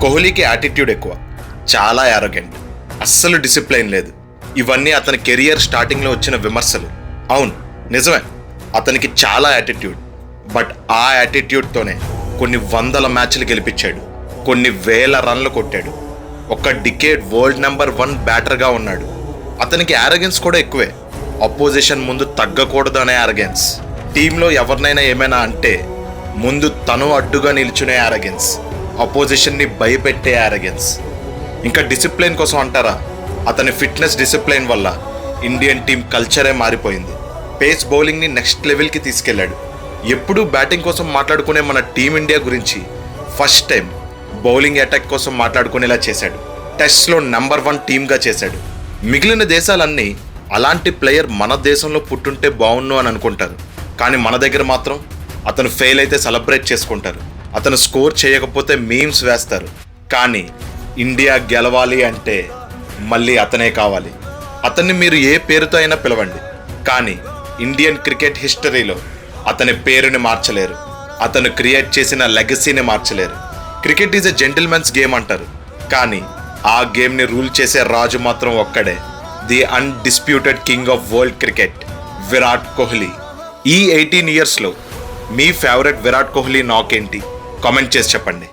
కోహ్లీకి యాటిట్యూడ్ ఎక్కువ, చాలా యారోగెంట్, అస్సలు డిసిప్లైన్ లేదు. ఇవన్నీ అతని కెరియర్ స్టార్టింగ్లో వచ్చిన విమర్శలు. అవును, నిజమే, అతనికి చాలా యాటిట్యూడ్. బట్ ఆ యాటిట్యూడ్తోనే కొన్ని వందల మ్యాచ్లు గెలిపించాడు, కొన్ని వేల రన్లు కొట్టాడు. ఒక డికేడ్ వరల్డ్ నెంబర్ 1 బ్యాటర్గా ఉన్నాడు. అతనికి యారగెన్స్ కూడా ఎక్కువే. అపోజిషన్ ముందు తగ్గకూడదు అనే యారగెన్స్. టీంలో ఎవరినైనా ఏమైనా అంటే ముందు తను అడ్డుగా నిల్చునే యారగెన్స్, అపోజిషన్ని భయపెట్టే యారగెన్స్. ఇంకా డిసిప్లిన్ కోసం అంటారా? అతని ఫిట్నెస్ డిసిప్లిన్ వల్ల ఇండియన్ టీం కల్చరే మారిపోయింది. పేస్ బౌలింగ్ని నెక్స్ట్ లెవెల్కి తీసుకెళ్లాడు. ఎప్పుడూ బ్యాటింగ్ కోసం మాట్లాడుకునే మన టీమిండియా గురించి ఫస్ట్ టైం బౌలింగ్ అటాక్ కోసం మాట్లాడుకునేలా చేశాడు. టెస్ట్లో నెంబర్ 1 టీమ్గా చేశాడు. మిగిలిన దేశాలన్నీ అలాంటి ప్లేయర్ మన దేశంలో పుట్టుంటే బాగున్ను అని అనుకుంటారు. కానీ మన దగ్గర మాత్రం అతను ఫెయిల్ అయితే సెలబ్రేట్ చేసుకుంటారు, అతను స్కోర్ చేయకపోతే మీమ్స్ వేస్తారు. కానీ ఇండియా గెలవాలి అంటే మళ్ళీ అతనే కావాలి. అతన్ని మీరు ఏ పేరుతో అయినా పిలవండి, కానీ ఇండియన్ క్రికెట్ హిస్టరీలో అతని పేరుని మార్చలేరు, అతను క్రియేట్ చేసిన లెగసీని మార్చలేరు. Cricket is a gentlemen's game అంటారు, కానీ ఆ గేమ్ని రూల్ చేసే రాజు మాత్రం ఒక్కడే, the undisputed king of world cricket, Virat Kohli. ఈ 18 ఇయర్స్లో మీ ఫేవరెట్ విరాట్ కోహ్లీ నాక్ ఏంటి? కామెంట్ చేసి చెప్పండి.